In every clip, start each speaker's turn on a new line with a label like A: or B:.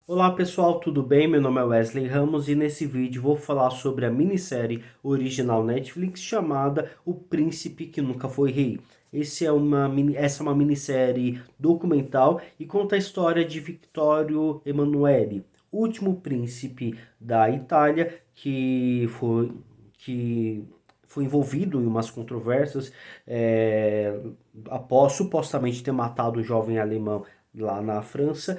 A: Olá pessoal, tudo bem? Meu nome é Wesley Ramos e nesse vídeo vou falar sobre a minissérie original Netflix chamada O Príncipe que Nunca Foi Rei. Essa é uma minissérie documental e conta a história de Vittorio Emanuele, último príncipe da Itália que foi envolvido em umas controvérsias após supostamente ter matado o jovem alemão lá na França.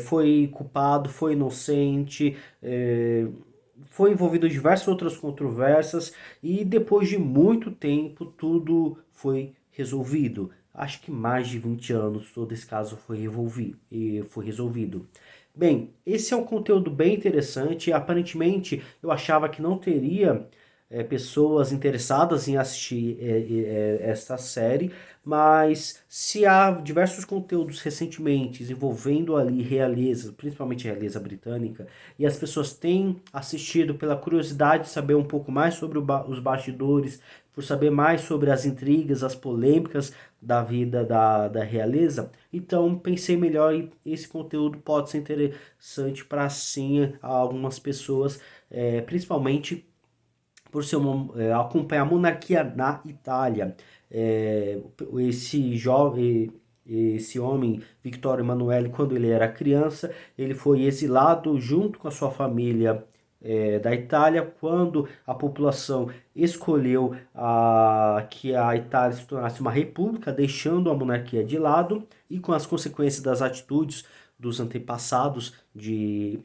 A: Foi culpado, foi inocente, foi envolvido em diversas outras controvérsias e depois de muito tempo tudo foi resolvido. Acho que mais de 20 anos todo esse caso foi resolvido. Bem, esse é um conteúdo bem interessante. Aparentemente eu achava que não teria pessoas interessadas em assistir esta série, mas se há diversos conteúdos recentemente envolvendo ali realeza, principalmente a realeza britânica, e as pessoas têm assistido pela curiosidade de saber um pouco mais sobre os bastidores, por saber mais sobre as intrigas, as polêmicas da vida da realeza, então pensei melhor e esse conteúdo pode ser interessante para sim algumas pessoas, principalmente por ser acompanhar a monarquia na Itália. É, esse jovem, esse homem, Vittorio Emanuele, quando ele era criança, ele foi exilado junto com a sua família da Itália, quando a população escolheu que a Itália se tornasse uma república, deixando a monarquia de lado e com as consequências das atitudes dos antepassados de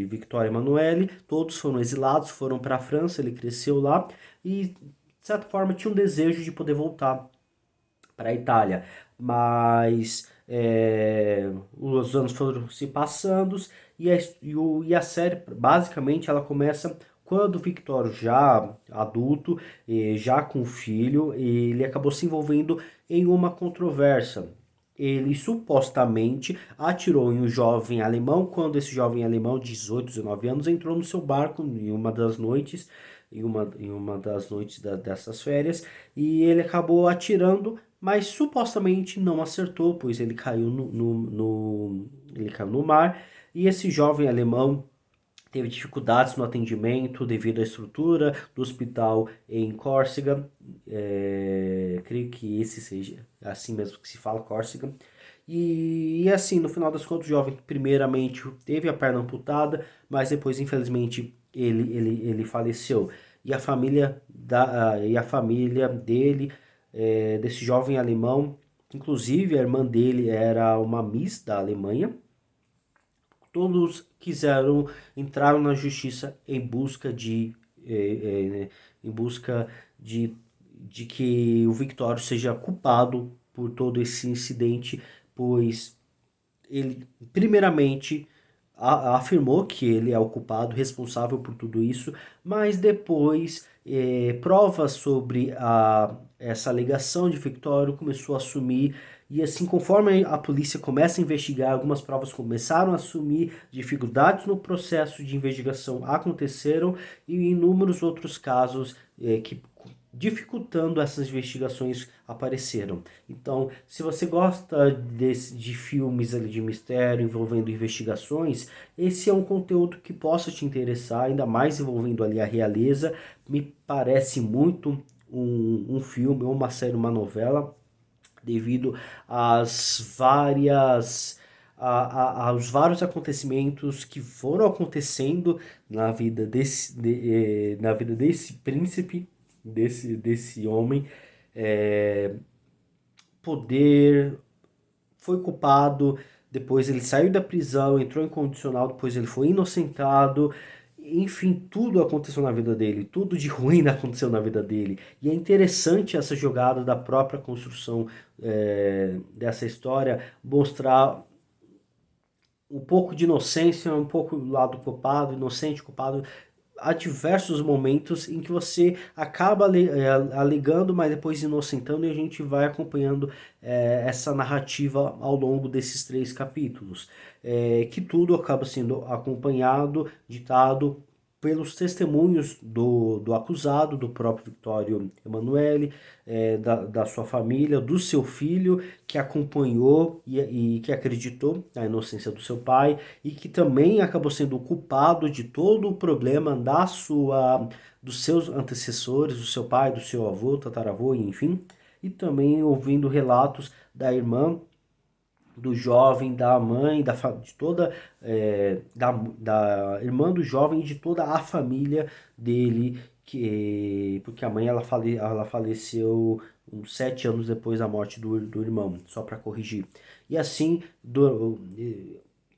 A: Victor Emanuele, todos foram exilados, foram para a França, ele cresceu lá e, de certa forma, tinha um desejo de poder voltar para a Itália. Mas os anos foram se passando e a série, basicamente, ela começa quando o Victor, já adulto, já com filho, ele acabou se envolvendo em uma controvérsia. Ele supostamente atirou em um jovem alemão quando esse jovem alemão de 18, 19 anos entrou no seu barco em uma das noites, em uma das noites dessas férias, e ele acabou atirando, mas supostamente não acertou, pois ele caiu ele caiu no mar, e esse jovem alemão teve dificuldades no atendimento devido à estrutura do hospital em Córcega. Creio que esse seja assim mesmo que se fala, Córcega. E assim, no final das contas, o jovem primeiramente teve a perna amputada, mas depois, infelizmente, ele faleceu. E a família dele, desse jovem alemão, inclusive a irmã dele era uma Miss da Alemanha, todos quiseram entrar na justiça em busca em busca de que o Victório seja culpado por todo esse incidente, pois ele primeiramente afirmou que ele é o culpado, responsável por tudo isso, mas depois provas sobre essa alegação de Victório começou a assumir. E assim, conforme a polícia começa a investigar, algumas provas começaram a assumir, dificuldades no processo de investigação aconteceram e inúmeros outros casos que dificultando essas investigações apareceram. Então, se você gosta de filmes ali de mistério envolvendo investigações, esse é um conteúdo que possa te interessar, ainda mais envolvendo ali a realeza. Me parece muito um filme, ou uma série, uma novela, devido aos vários acontecimentos que foram acontecendo na vida desse príncipe, desse homem. É, poder, foi culpado, depois ele saiu da prisão, entrou em condicional, depois ele foi inocentado. Enfim, tudo aconteceu na vida dele, tudo de ruim aconteceu na vida dele. E é interessante essa jogada da própria construção dessa história, mostrar um pouco de inocência, um pouco do lado culpado, inocente, culpado. Há diversos momentos em que você acaba alegando, mas depois inocentando, e a gente vai acompanhando essa narrativa ao longo desses 3 capítulos. Que tudo acaba sendo acompanhado, ditado pelos testemunhos do acusado, do próprio Victório Emanuele, da sua família, do seu filho, que acompanhou e que acreditou na inocência do seu pai e que também acabou sendo o culpado de todo o problema dos seus antecessores, do seu pai, do seu avô, tataravô, enfim, e também ouvindo relatos da irmã, do jovem, da mãe, de toda, da irmã do jovem e de toda a família dele, porque a mãe ela faleceu uns 7 anos depois da morte do irmão, só para corrigir. E assim,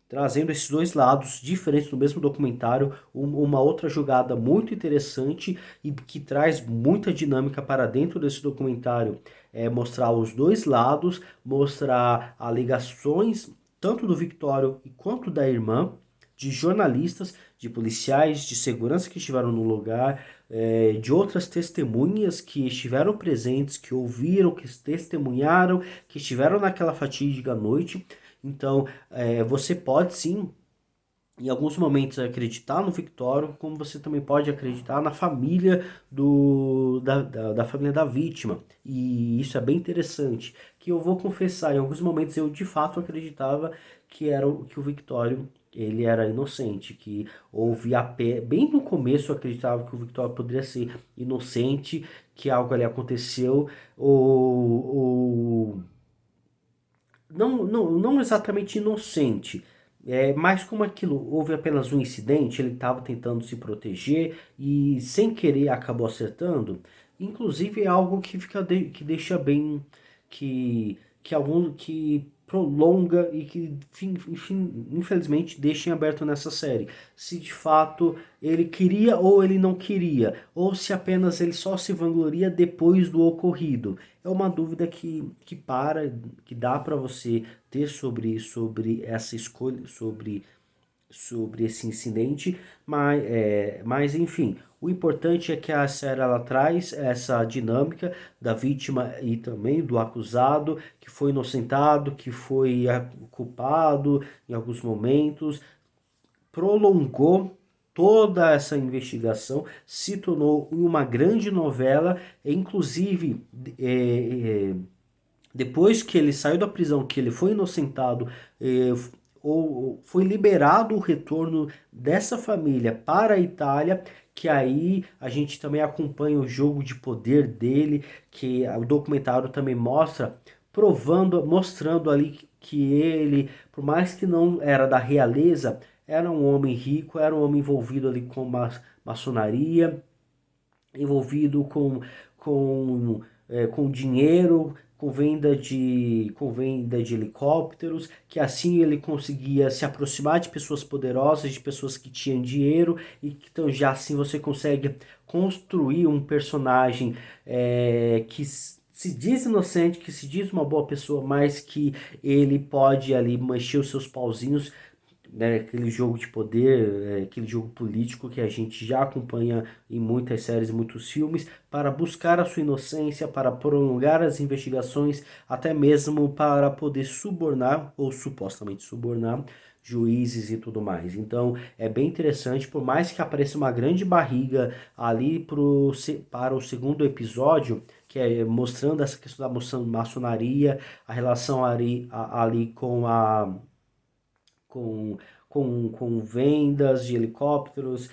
A: trazendo esses dois lados diferentes do mesmo documentário, uma outra jogada muito interessante e que traz muita dinâmica para dentro desse documentário é mostrar os dois lados, mostrar alegações tanto do Victório quanto da irmã, de jornalistas, de policiais, de segurança que estiveram no lugar, de outras testemunhas que estiveram presentes, que ouviram, que testemunharam, que estiveram naquela fatídica noite. Então, você pode sim, em alguns momentos, acreditar no Victório, como você também pode acreditar na família da família da vítima. E isso é bem interessante. Que eu vou confessar, em alguns momentos eu de fato acreditava que o Victório ele era inocente, que houve bem no começo eu acreditava que o Victório poderia ser inocente, que algo ali aconteceu, ou não exatamente inocente, mas como aquilo houve apenas um incidente, ele estava tentando se proteger e sem querer acabou acertando. Inclusive é algo que que deixa bem que prolonga e que enfim, infelizmente deixa em aberto nessa série. Se de fato ele queria ou ele não queria, ou se apenas ele só se vangloria depois do ocorrido. É uma dúvida que dá para você ter sobre essa escolha, sobre esse incidente, mas enfim, o importante é que a série ela traz essa dinâmica da vítima e também do acusado, que foi inocentado, que foi culpado em alguns momentos, prolongou toda essa investigação, se tornou uma grande novela, inclusive depois que ele saiu da prisão, que ele foi inocentado, ou foi liberado o retorno dessa família para a Itália, que aí a gente também acompanha o jogo de poder dele, que o documentário também mostra, mostrando ali que ele, por mais que não era da realeza, era um homem rico, era um homem envolvido ali com maçonaria, envolvido com dinheiro, com venda de helicópteros, que assim ele conseguia se aproximar de pessoas poderosas, de pessoas que tinham dinheiro, e que então já assim você consegue construir um personagem que se diz inocente, que se diz uma boa pessoa, mas que ele pode ali mexer os seus pauzinhos, né, aquele jogo de poder, aquele jogo político que a gente já acompanha em muitas séries, muitos filmes, para buscar a sua inocência, para prolongar as investigações, até mesmo para poder subornar ou supostamente subornar juízes e tudo mais. Então é bem interessante, por mais que apareça uma grande barriga ali para o segundo episódio, que é mostrando essa questão da maçonaria, a relação ali com, com vendas de helicópteros,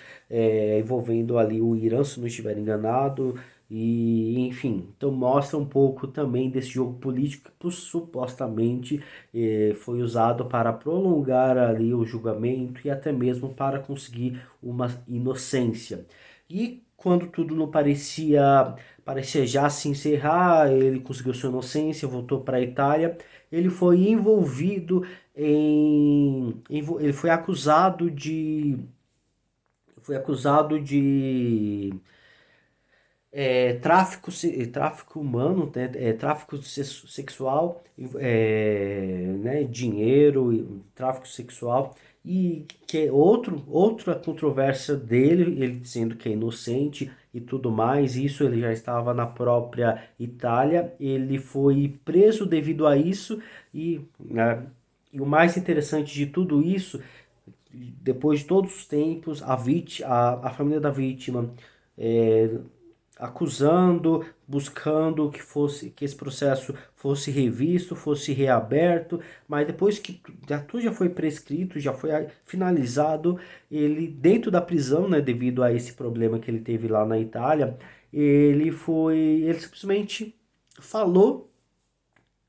A: envolvendo ali o Irã, se não estiver enganado, e enfim, então mostra um pouco também desse jogo político que supostamente foi usado para prolongar ali o julgamento e até mesmo para conseguir uma inocência. E quando tudo não parecia já se encerrar, ele conseguiu sua inocência, voltou para a Itália, ele foi envolvido ele foi acusado de tráfico humano, né, tráfico sexual, né, dinheiro, tráfico sexual, e que é outra controvérsia dele, ele dizendo que é inocente e tudo mais. Isso ele já estava na própria Itália, ele foi preso devido a isso, né, e o mais interessante de tudo isso, depois de todos os tempos, a família da vítima é, acusando, buscando que esse processo fosse revisto, fosse reaberto, mas depois que tudo já foi prescrito, já foi finalizado, ele dentro da prisão, né, devido a esse problema que ele teve lá na Itália, ele simplesmente falou,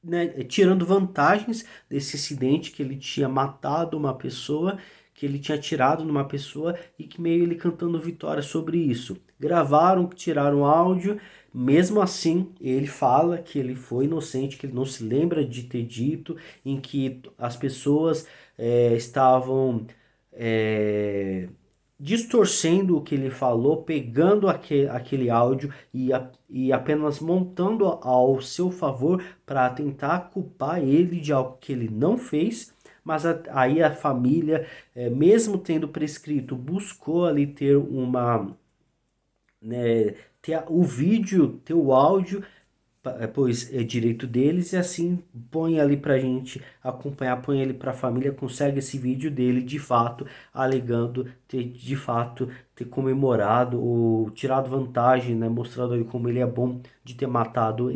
A: né, tirando vantagens desse incidente que ele tinha matado uma pessoa, que ele tinha atirado numa pessoa e que meio ele cantando vitória sobre isso. Gravaram, tiraram áudio, mesmo assim ele fala que ele foi inocente, que ele não se lembra de ter dito, em que as pessoas estavam é, distorcendo o que ele falou, pegando aquele áudio e apenas montando ao seu favor para tentar culpar ele de algo que ele não fez. Mas aí a família, mesmo tendo prescrito, buscou ali ter né, ter o vídeo, ter o áudio, pois é direito deles, e assim põe ali pra gente acompanhar, põe ele pra família, consegue esse vídeo dele de fato, alegando ter de fato ter comemorado ou tirado vantagem, né, mostrando aí como ele é bom de ter matado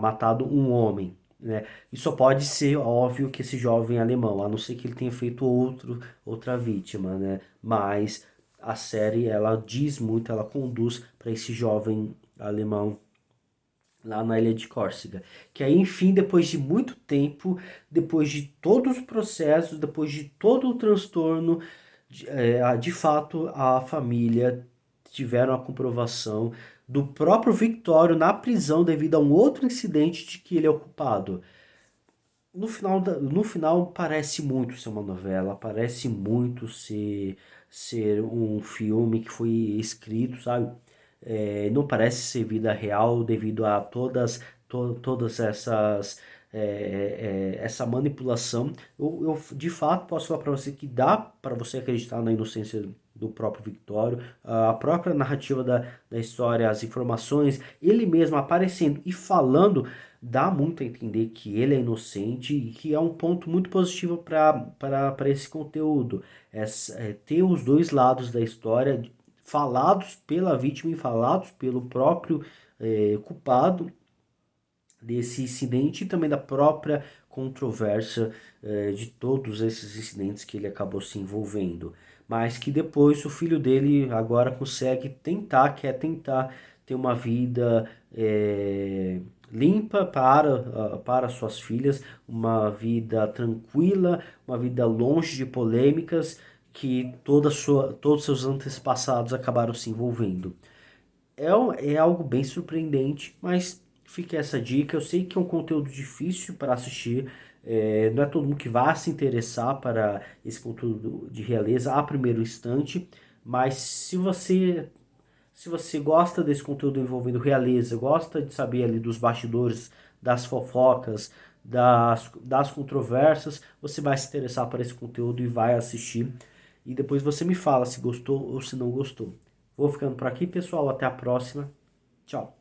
A: matado um homem. Né? E só pode ser óbvio que esse jovem alemão, a não ser que ele tenha feito outra vítima, né? Mas a série ela diz muito, ela conduz para esse jovem alemão lá na ilha de Córcega. Que aí, enfim, depois de muito tempo, depois de todos os processos, depois de todo o transtorno, de fato a família tiveram a comprovação do próprio Victório na prisão devido a um outro incidente de que ele é o culpado. No final parece muito ser uma novela, parece muito ser um filme que foi escrito, sabe? Não parece ser vida real devido a todas essas essa manipulação. Eu de fato posso falar para você que dá para você acreditar na inocência do próprio Victório, a própria narrativa da história, as informações, ele mesmo aparecendo e falando dá muito a entender que ele é inocente e que é um ponto muito positivo para esse conteúdo. Ter os dois lados da história falados pela vítima e falados pelo próprio culpado desse incidente e também da própria controvérsia de todos esses incidentes que ele acabou se envolvendo. Mas que depois o filho dele agora consegue quer tentar ter uma vida limpa para suas filhas, uma vida tranquila, uma vida longe de polêmicas que todos seus antepassados acabaram se envolvendo. É algo bem surpreendente, mas fica essa dica. Eu sei que é um conteúdo difícil para assistir, não é todo mundo que vai se interessar para esse conteúdo de realeza a primeiro instante, mas se você gosta desse conteúdo envolvendo realeza, gosta de saber ali dos bastidores, das fofocas, das controvérsias, você vai se interessar por esse conteúdo e vai assistir. E depois você me fala se gostou ou se não gostou. Vou ficando por aqui, pessoal. Até a próxima. Tchau.